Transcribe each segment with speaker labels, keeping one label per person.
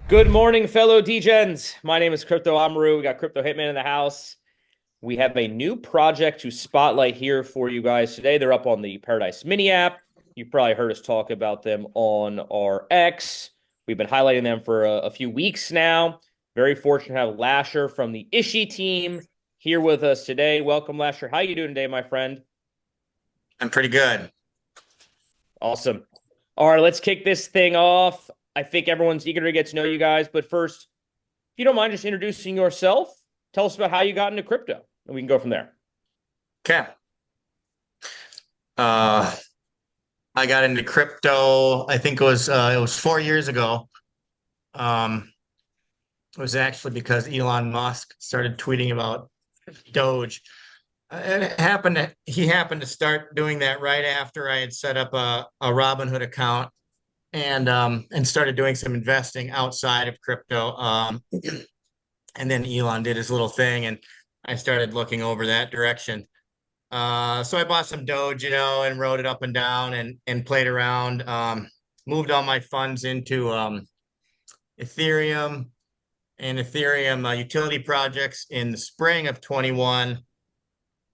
Speaker 1: Good morning, fellow degens. My name is Crypto Amaru. We got Crypto Hitman in the house. We have a new project to spotlight here for you guys today. They're up on the Paradise Mini app. You've probably heard us talk about them on our X. We've been highlighting them for a few weeks now. Very fortunate to have Lasher from the Ishi team here with us today. Welcome, Lasher. How you doing today, my friend?
Speaker 2: I'm pretty good.
Speaker 1: Awesome. All right, let's kick this thing off. I think everyone's eager to get to know you guys, but first, if you don't mind just introducing yourself, tell us about how you got into crypto, and we can go from there.
Speaker 2: Okay. Uh, I got into crypto. I think it was 4 years ago. Um, it was actually because Elon Musk started tweeting about Doge. And he happened to start doing that right after I had set up a Robinhood account and started doing some investing outside of crypto. And then Elon did his little thing, and I started looking over that direction. So I bought some Doge, and wrote it up and down and played around. Moved all my funds into Ethereum and Ethereum utility projects in the spring of 21.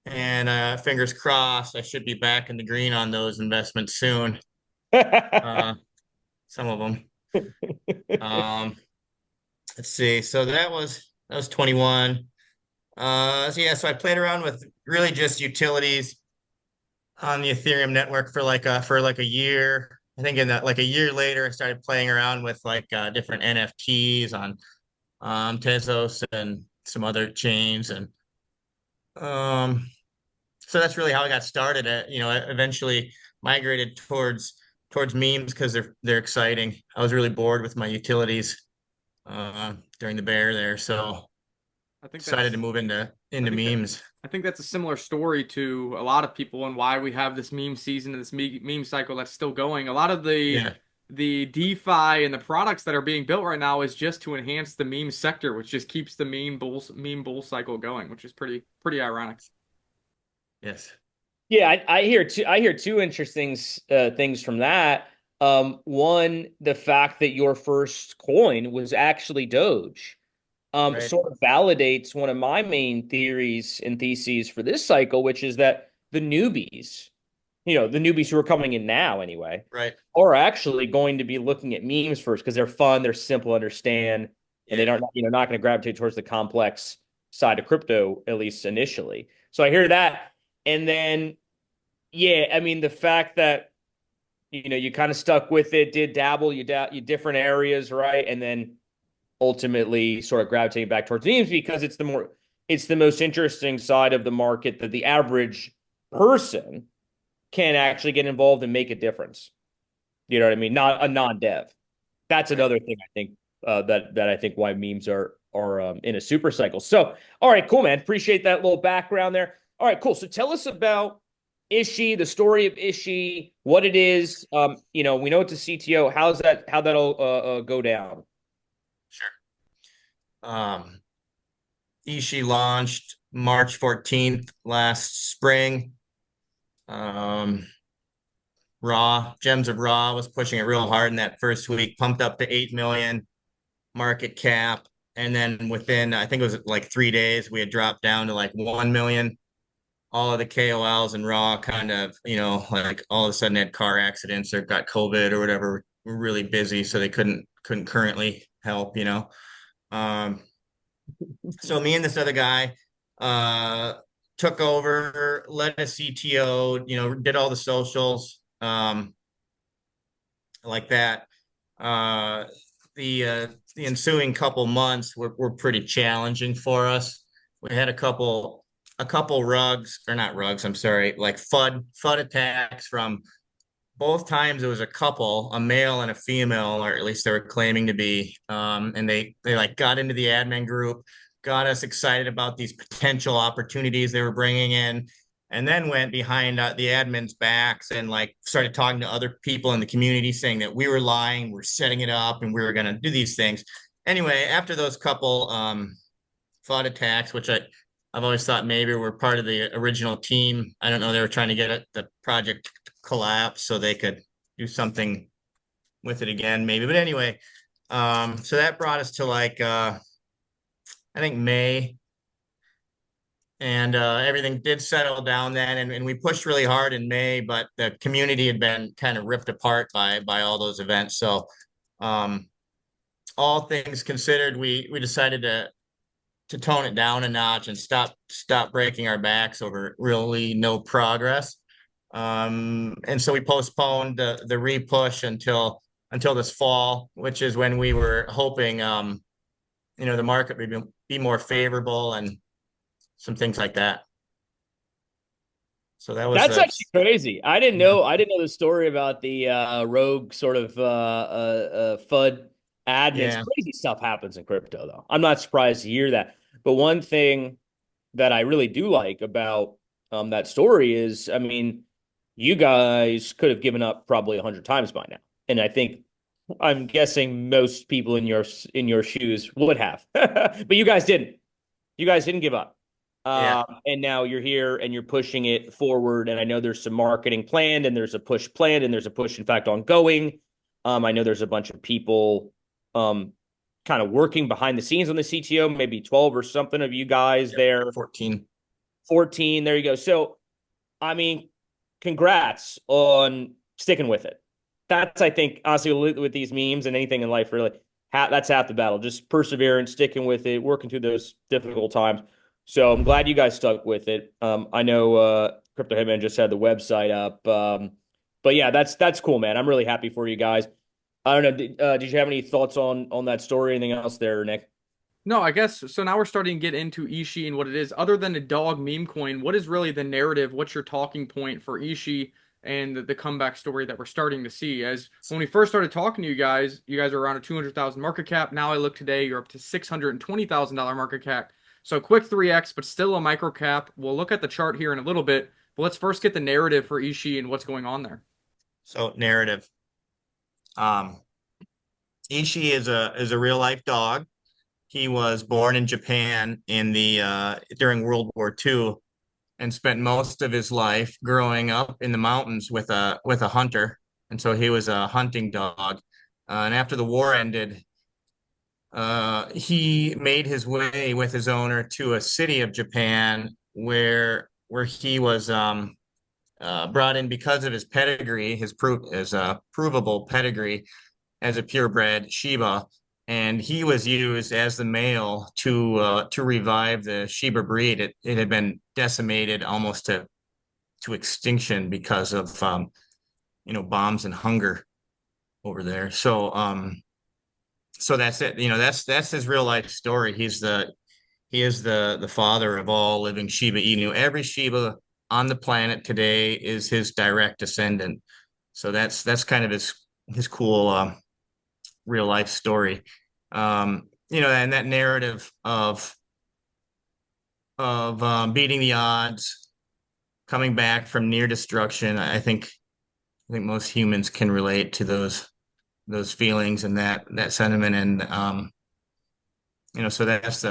Speaker 2: And fingers crossed, I should be back in the green on those investments soon. Uh, some of them. Um, let's see. So that was 21. So I played around with really just utilities on the Ethereum network for like a year. I think in that like a year later, I started playing around with different NFTs on Tezos and some other chains, and um, so that's really how I got started. I eventually migrated towards memes because they're exciting. I was really bored with my utilities during the bear there, so
Speaker 3: I think
Speaker 2: decided to
Speaker 3: that's
Speaker 2: move into
Speaker 3: I
Speaker 2: into
Speaker 3: think that
Speaker 2: memes.
Speaker 3: I think that's a similar story to a lot of people and why we have this meme season and this meme cycle that's still going. A lot of
Speaker 2: Yeah,
Speaker 3: the DeFi and the products that are being built right now is just to enhance the meme sector, which just keeps the meme bull cycle going, which is pretty ironic.
Speaker 2: yes,
Speaker 1: Yeah, I hear two interesting things from that. One, the fact that your first coin was actually Doge,
Speaker 2: right,
Speaker 1: sort of validates one of my main theories and theses for this cycle, which is that the newbies who are coming in now anyway,
Speaker 2: right,
Speaker 1: are actually going to be looking at memes first because they're fun, they're simple to understand, and they
Speaker 2: yeah.
Speaker 1: don't, not going to gravitate towards the complex side of crypto, at least initially. So I hear that. And then, yeah, I mean, the fact that, you kind of stuck with it, did dabble, you different areas, right? And then ultimately sort of gravitating back towards memes because it's the most interesting side of the market that the average person can actually get involved and make a difference. You know what I mean? Not a non-dev. That's
Speaker 2: Right.
Speaker 1: another thing I think that I think why memes are in a super cycle. So, all right, cool, man. Appreciate that little background there. All right, cool. So tell us about Ishi, the story of Ishi, what it is. We know it's a CTO. How that'll go down?
Speaker 2: Sure. Um, Ishi launched March 14th last spring. Um, Gems of Raw was pushing it real hard in that first week, pumped up to 8 million market cap. And then within, I think it was like 3 days, we had dropped down to like 1 million. All of the KOLs and Raw kind of, like all of a sudden had car accidents or got COVID or whatever, were really busy. So they couldn't currently help. Um, So me and this other guy uh took over, led a CTO, did all the socials, like that. Uh the ensuing couple months were pretty challenging for us. We had a couple rugs, or not rugs, I'm sorry, like FUD attacks from both times. It was a couple, a male and a female, or at least they were claiming to be. And they like got into the admin group, got us excited about these potential opportunities they were bringing in, and then went behind the admins' backs and like started talking to other people in the community, saying that we were lying, we're setting it up, and we were going to do these things. Anyway, after those couple FUD attacks, which I've always thought maybe were part of the original team. I don't know. They were trying to get the project to collapse so they could do something with it again, maybe. But anyway, So that brought us to like I think May, and everything did settle down then, and we pushed really hard in May, but the community had been kind of ripped apart by all those events. So um, all things considered, we decided to tone it down a notch and stop breaking our backs over really no progress. And so we postponed the repush until this fall, which is when we were hoping the market would be more favorable and some things like that. So that was
Speaker 1: That's actually crazy. I didn't
Speaker 2: yeah,
Speaker 1: know. I didn't know the story about the rogue sort of FUD admins.
Speaker 2: yeah.
Speaker 1: Crazy stuff happens in crypto, though. I'm not surprised to hear that. But one thing that I really do like about that story is, I mean, you guys could have given up probably 100 times by now, and I'm guessing most people in your shoes would have, but you guys didn't. You guys didn't give up.
Speaker 2: Yeah.
Speaker 1: And now you're here and you're pushing it forward. And I know there's some marketing planned and there's a push planned and there's a push, in fact, ongoing. I know there's a bunch of people kind of working behind the scenes on the CTO, maybe 12 or something of you guys there.
Speaker 2: 14.
Speaker 1: 14. There you go. So, I mean, congrats on sticking with it. That's, I think, honestly, with these memes and anything in life, really, that's half the battle. Just perseverance, sticking with it, working through those difficult times. So I'm glad you guys stuck with it. I know Crypto Hitman just had the website up, but yeah, that's cool, man. I'm really happy for you guys. I don't know. Did you have any thoughts on that story? Anything else there, Nick?
Speaker 3: No, I guess so. Now we're starting to get into Ishi and what it is. Other than a dog meme coin, what is really the narrative? What's your talking point for Ishi and the comeback story that we're starting to see? As when we first started talking to you guys are around a 200,000 market cap. Now I look today, you're up to $620,000 market cap. So quick 3x, but still a micro cap. We'll look at the chart here in a little bit, but let's first get the narrative for Ishi and what's going on there.
Speaker 2: So narrative. Um, Ishi is a real life dog. He was born in Japan in the during World War II and spent most of his life growing up in the mountains with a hunter. And so he was a hunting dog. And after the war ended, he made his way with his owner to a city of Japan where he was brought in because of his pedigree, his provable pedigree as a purebred Shiba, and he was used as the male to revive the Shiba breed. It had been decimated almost to extinction because of bombs and hunger over there. So that's it. That's his real life story. He is the father of all living Shiba Inu. Every Shiba on the planet today is his direct descendant. So that's kind of his cool real life story. And that narrative of beating the odds, coming back from near destruction. I think most humans can relate to those feelings and that sentiment. And so that's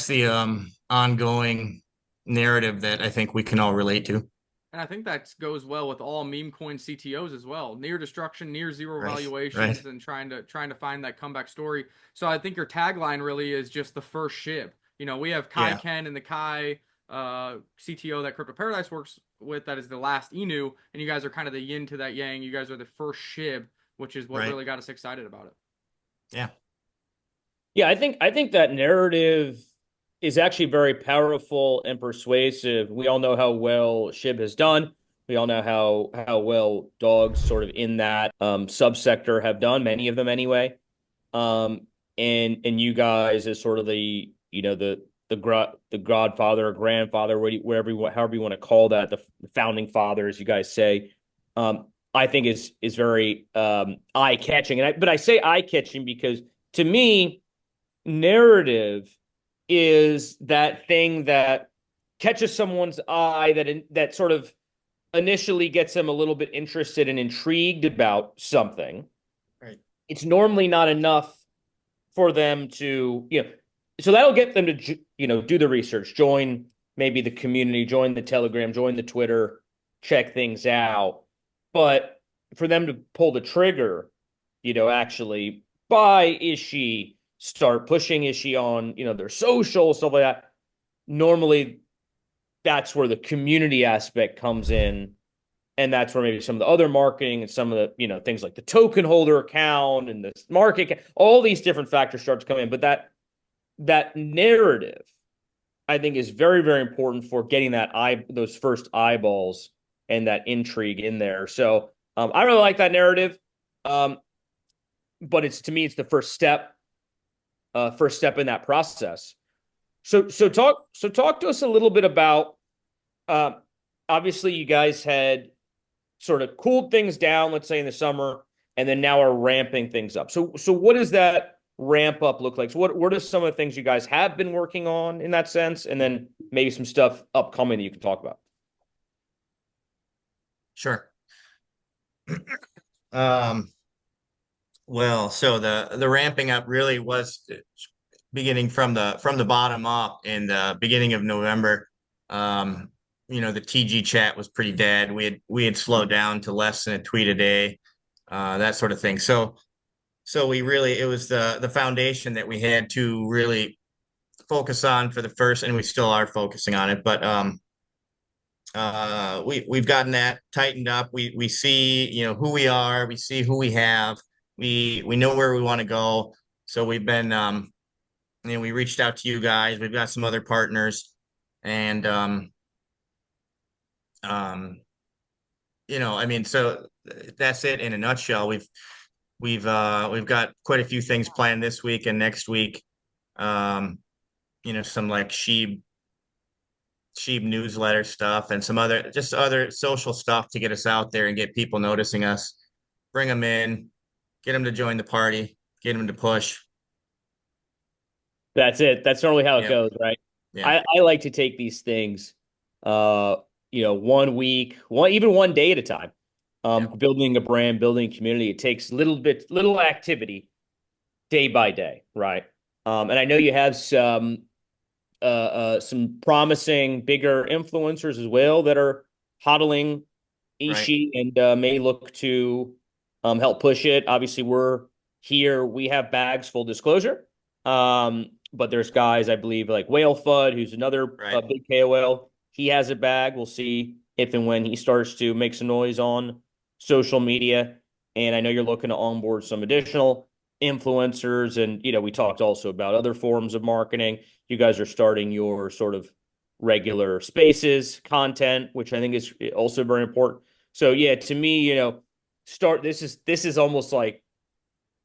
Speaker 2: the ongoing narrative that I think we can all relate to.
Speaker 3: And I think that goes well with all meme coin CTOs as well. Near destruction, near zero
Speaker 2: Right, right.
Speaker 3: valuations, and trying to find that comeback story. So I think your tagline really is just the first SHIB. We have Kai
Speaker 2: Yeah,
Speaker 3: Ken and the Kai CTO that Crypto Paradise works with. That is the last Inu, and you guys are kind of the yin to that yang. You guys are the first SHIB, which is what
Speaker 2: right.
Speaker 3: really got us excited about it.
Speaker 2: Yeah,
Speaker 1: Yeah, I think that narrative is actually very powerful and persuasive. We all know how well Shib has done. We all know how well dogs sort of in that subsector have done, many of them anyway. And you guys as sort of the the godfather or grandfather, however you want to call that, the founding fathers, you guys say, I think is very eye catching. But I say eye catching because to me, narrative is that thing that catches someone's eye that sort of initially gets them a little bit interested and intrigued about something.
Speaker 2: right.
Speaker 1: It's normally not enough for them to, so that'll get them to, do the research, join maybe the community, join the Telegram, join the Twitter, check things out. But for them to pull the trigger, actually buy Ishi, start pushing Ishi on, their social, stuff like that. Normally, that's where the community aspect comes in. And that's where maybe some of the other marketing and some of the, things like the token holder account and the market, all these different factors start to come in. But that narrative, I think, is very, very important for getting those first eyeballs and that intrigue in there. So I really like that narrative. But to me, it's the first step in that process. So talk to us a little bit about, obviously you guys had sort of cooled things down, let's say in the summer, and then now are ramping things up. So what does that ramp up look like? So what are some of the things you guys have been working on in that sense, and then maybe some stuff upcoming that you can talk about?
Speaker 2: Sure. Well, so the ramping up really was beginning from the bottom up in the beginning of November. The TG chat was pretty dead. We had slowed down to less than a tweet a day, that sort of thing. So it was the foundation that we had to really focus on for the first, and we still are focusing on it. But we've gotten that tightened up. We see who we are. We see who we have. We know where we want to go. So we've been we reached out to you guys. We've got some other partners, and so that's it in a nutshell. We've got quite a few things planned this week and next week. Some like Sheeb newsletter stuff and some other social stuff to get us out there and get people noticing us, bring them in, get them to join the party, get them to push.
Speaker 1: That's it. That's normally how it
Speaker 2: Yeah.
Speaker 1: goes, right?
Speaker 2: Yeah.
Speaker 1: I like to take these things, 1 week, even one day at a time.
Speaker 2: Yeah.
Speaker 1: Building a brand, building a community, it takes little activity day by day, right? And I know you have some promising bigger influencers as well that are hodling
Speaker 2: Right.
Speaker 1: Ishi and may look to help push it. Obviously, we're here. We have bags, full disclosure. But there's guys, I believe, like Whale Fudd, who's another
Speaker 2: Right.
Speaker 1: big KOL. He has a bag. We'll see if and when he starts to make some noise on social media. And I know you're looking to onboard some additional influencers. And, we talked also about other forms of marketing. You guys are starting your sort of regular spaces content, which I think is also very important. So yeah, to me, this is almost like,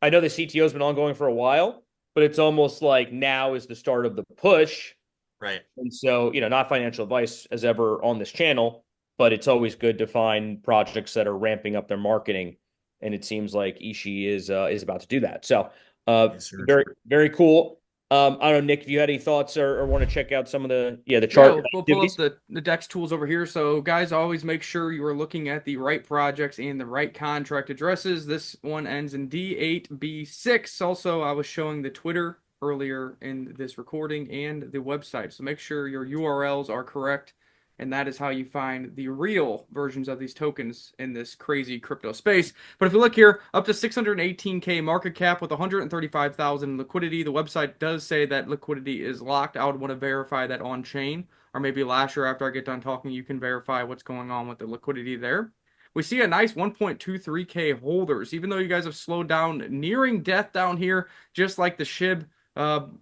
Speaker 1: I know the CTO has been ongoing for a while, but it's almost like now is the start of the push.
Speaker 2: Right.
Speaker 1: And so, not financial advice as ever on this channel, but it's always good to find projects that are ramping up their marketing. And it seems like Ishi is about to do that. So
Speaker 2: Yes, sir.
Speaker 1: very, very cool. I don't know, Nick, if you had any thoughts or want to check out some of the
Speaker 3: Yeah,
Speaker 1: chart
Speaker 3: we'll pull up
Speaker 1: activities.
Speaker 3: the Dex tools over here. So, guys, always make sure you are looking at the right projects and the right contract addresses. This one ends in D8B6. Also, I was showing the Twitter earlier in this recording and the website. So make sure your URLs are correct. And that is how you find the real versions of these tokens in this crazy crypto space. But if you look here, up to 618K market cap with 135,000 in liquidity. The website does say that liquidity is locked. I would want to verify that on chain, or maybe Lasher, after I get done talking, you can verify what's going on with the liquidity there. We see a nice 1.23K holders, even though you guys have slowed down, nearing death down here, just like the Shib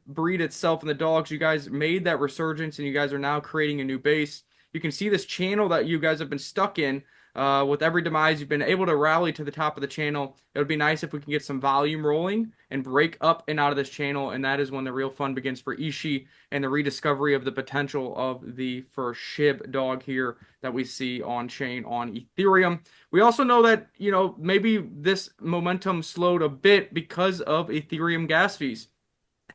Speaker 3: breed itself and the dogs. You guys made that resurgence, and you guys are now creating a new base. You can see this channel that you guys have been stuck in. With every demise, you've been able to rally to the top of the channel. It would be nice if we can get some volume rolling and break up and out of this channel, and that is when the real fun begins for Ishi and the rediscovery of the potential of the first Shib dog here that we see on chain on Ethereum. We also know that, maybe this momentum slowed a bit because of Ethereum gas fees.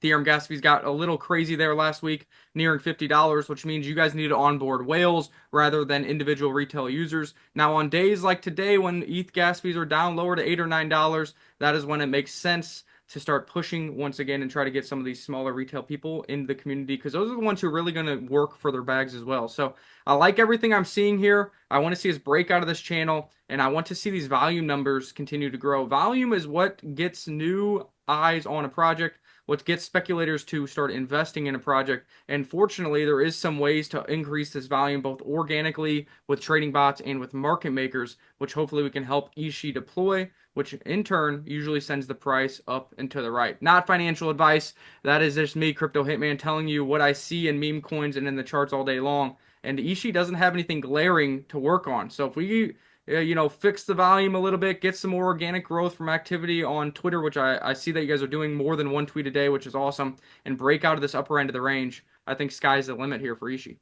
Speaker 3: Ethereum gas fees got a little crazy there last week, nearing $50, which means you guys need to onboard whales rather than individual retail users. Now, on days like today, when ETH gas fees are down lower to $8 or $9, that is when it makes sense to start pushing once again and try to get some of these smaller retail people into the community, because those are the ones who are really going to work for their bags as well. So I like everything I'm seeing here. I want to see us break out of this channel, and I want to see these volume numbers continue to grow. Volume is what gets new eyes on a project, what gets speculators to start investing in a project. And fortunately, there is some ways to increase this volume both organically with trading bots and with market makers, which hopefully we can help Ishi deploy, which in turn usually sends the price up and to the right. Not financial advice. That is just me, Crypto Hitman, telling you what I see in meme coins and in the charts all day long. And Ishi doesn't have anything glaring to work on. So if we fix the volume a little bit, get some more organic growth from activity on Twitter, which I see that you guys are doing more than one tweet a day, which is awesome, and break out of this upper end of the range. I think sky's the limit here for Ishi.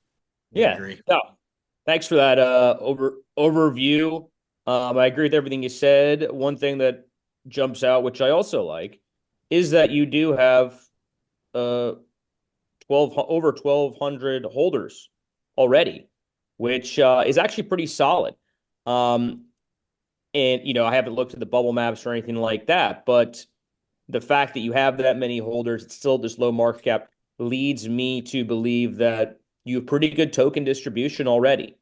Speaker 2: We
Speaker 1: Yeah.
Speaker 2: agree.
Speaker 1: No. Thanks for that overview. I agree with everything you said. One thing that jumps out, which I also like, is that you do have 1,200 holders already, which is actually pretty solid. Um, and I haven't looked at the bubble maps or anything like that, but the fact that you have that many holders, it's still this low market cap, leads me to believe that you have pretty good token distribution already.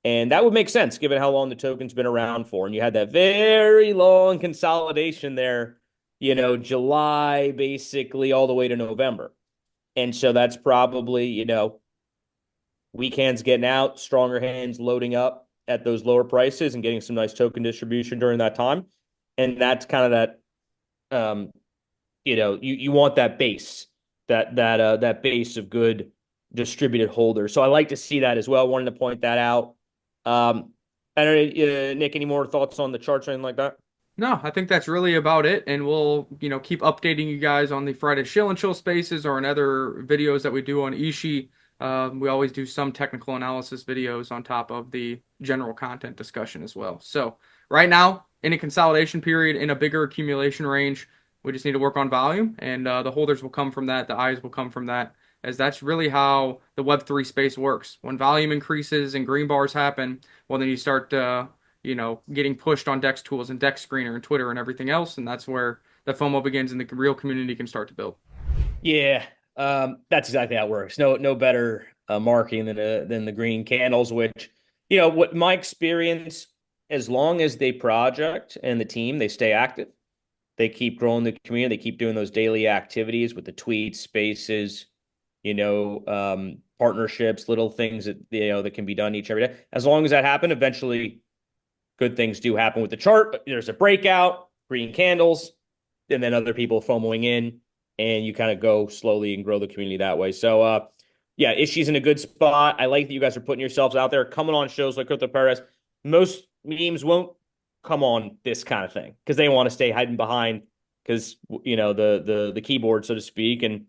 Speaker 1: And that would make sense given how long the token's been around for. And you had that very long consolidation there, July basically all the way to November. And so that's probably, weak hands getting out, stronger hands loading up at those lower prices and getting some nice token distribution during that time. And that's kind of that, you want that base, that base of good distributed holders. So I like to see that as well. Wanted to point that out. I don't know, Nick, any more thoughts on the charts or anything like that?
Speaker 3: No, I think that's really about it, and we'll, keep updating you guys on the Friday Chill and Chill spaces or in other videos that we do on Ishi. We always do some technical analysis videos on top of the general content discussion as well. So right now, in a consolidation period, in a bigger accumulation range, we just need to work on volume, and the holders will come from that, the eyes will come from that, as that's really how the Web3 space works. When volume increases and green bars happen, well, then you start getting pushed on DEX tools and DEX Screener and Twitter and everything else. And that's where the FOMO begins and the real community can start to build.
Speaker 1: Yeah, that's exactly how it works. No better marketing than the green candles. Which, what my experience, as long as they project and the team they stay active, they keep growing the community, they keep doing those daily activities with the tweets, spaces, partnerships, little things that that can be done each every day. As long as that happen, eventually good things do happen with the chart. There's a breakout, green candles, and then other people FOMOing in, and you kind of go slowly and grow the community that way. So, yeah, Ishi's in a good spot. I like that you guys are putting yourselves out there, coming on shows like Crypto Paradise. Most memes won't come on this kind of thing because they want to stay hiding behind because the keyboard, so to speak, and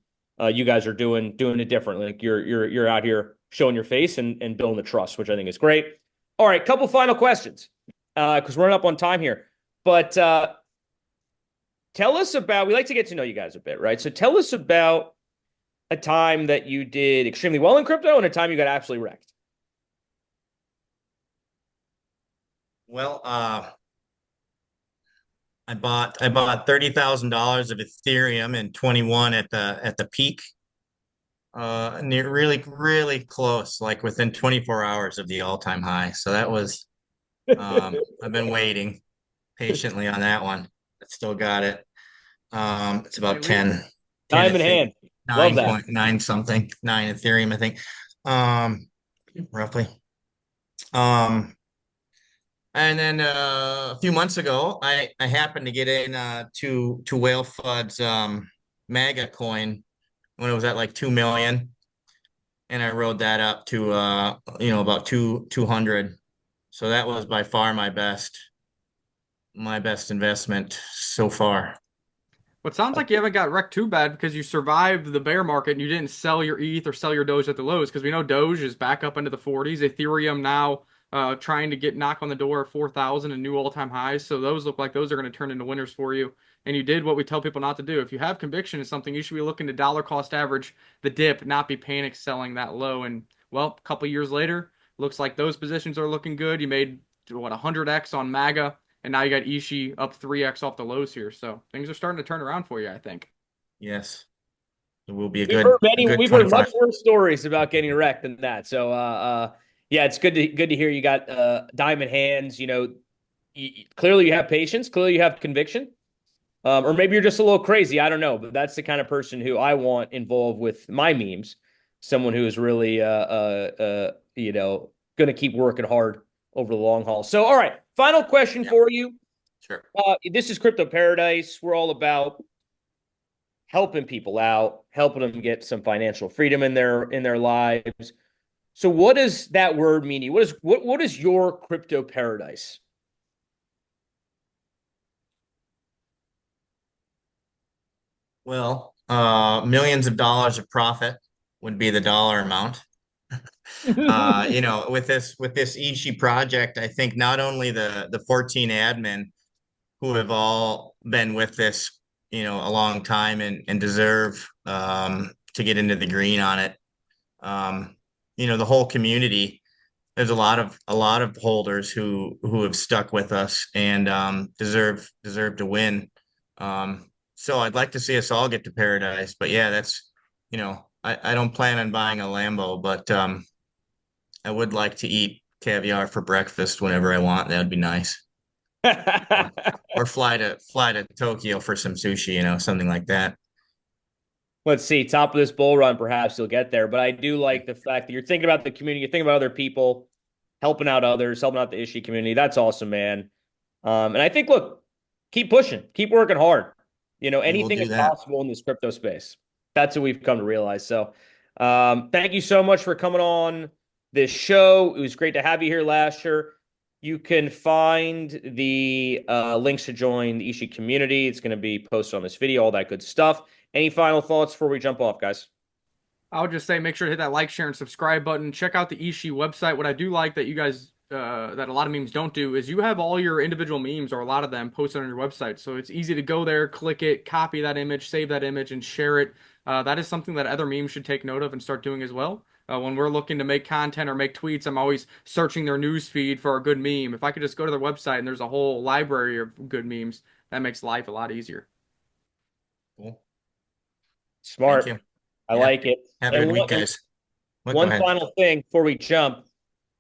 Speaker 1: you guys are doing it differently. Like you're out here showing your face and building the trust, which I think is great. All right, couple final questions because we're running up on time here. But tell us about, we like to get to know you guys a bit, right? So tell us about a time that you did extremely well in crypto and a time you got absolutely wrecked.
Speaker 2: Well, I bought $30,000 of Ethereum in 21 at the peak. Near really close, like within 24 hours of the all-time high. So that was I've been waiting patiently on that one. I still got it. It's about 10
Speaker 1: Time in hand. Love that.
Speaker 2: 9.9 something, 9 Ethereum, I think. Roughly. And then a few months ago, I happened to get in to Whale Fud's MAGA coin when it was at like 2 million, and I rode that up to about 200. So that was by far my best investment so far.
Speaker 3: Well, it sounds like you haven't got wrecked too bad because you survived the bear market and you didn't sell your ETH or sell your Doge at the lows because we know Doge is back up into the 40s. Ethereum now trying to knock on the door of 4,000 and new all-time highs. So those look like those are going to turn into winners for you. And you did what we tell people not to do. If you have conviction in something, you should be looking to dollar cost average the dip, not be panic selling that low. And well, a couple years later, looks like those positions are looking good. You made what 100x on MAGA. And now you got Ishi up 3x off the lows here. So things are starting to turn around for you, I think.
Speaker 2: Yes. It will be
Speaker 1: We've heard much worse stories about getting wrecked than that. So yeah, it's good to hear you got diamond hands. Clearly you have patience, clearly you have conviction. Or maybe you're just a little crazy. I don't know, but that's the kind of person who I want involved with my memes. Someone who is really, going to keep working hard over the long haul. So, all right, final question
Speaker 2: Yeah,
Speaker 1: for you.
Speaker 2: sure.
Speaker 1: This is Crypto Paradise. We're all about helping people out, helping them get some financial freedom in their lives. So, what does that word mean? What is your crypto paradise?
Speaker 2: Well, millions of dollars of profit would be the dollar amount. With this Ishi project, I think not only the 14 admin who have all been with this, a long time and deserve to get into the green on it. The whole community. There's a lot of holders who have stuck with us and deserve to win. So I'd like to see us all get to paradise. But yeah, I don't plan on buying a Lambo, but I would like to eat caviar for breakfast whenever I want. That would be nice. Or or fly to Tokyo for some sushi, something like that.
Speaker 1: Let's see, top of this bull run, perhaps you'll get there. But I do like the fact that you're thinking about the community, you're thinking about other people, helping out others, helping out the Ishi community. That's awesome, man. And I think, look, keep pushing, keep working hard.
Speaker 2: We will
Speaker 1: Anything
Speaker 2: do
Speaker 1: is
Speaker 2: that.
Speaker 1: possible in this crypto space. That's what we've come to realize. So, thank you so much for coming on this show. It was great to have you here last year. You can find the links to join the Ishi community. It's going to be posted on this video, all that good stuff. Any final thoughts before we jump off, guys?
Speaker 3: I would just say make sure to hit that like, share, and subscribe button. Check out the Ishi website. What I do like that you guys that a lot of memes don't do is you have all your individual memes or a lot of them posted on your website. So it's easy to go there, click it, copy that image, save that image, and share it. That is something that other memes should take note of and start doing as well. When we're looking to make content or make tweets, I'm always searching their news feed for a good meme. If I could just go to their website and there's a whole library of good memes, that makes life a lot easier.
Speaker 2: Cool. Thank you.
Speaker 1: Smart. I
Speaker 2: Yeah.
Speaker 1: like it.
Speaker 2: Have a
Speaker 1: And
Speaker 2: good week, guys. What? Go
Speaker 1: one
Speaker 2: ahead.
Speaker 1: final thing before we jump.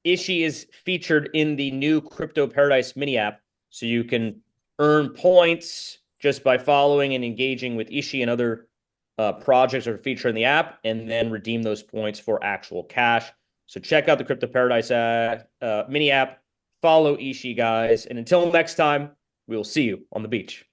Speaker 1: Ishi is featured in the new Crypto Paradise mini app, so you can earn points just by following and engaging with Ishi and other projects that are featured in the app, and then redeem those points for actual cash. So check out the Crypto Paradise mini app. Follow Ishi, guys, and until next time, we will see you on the beach.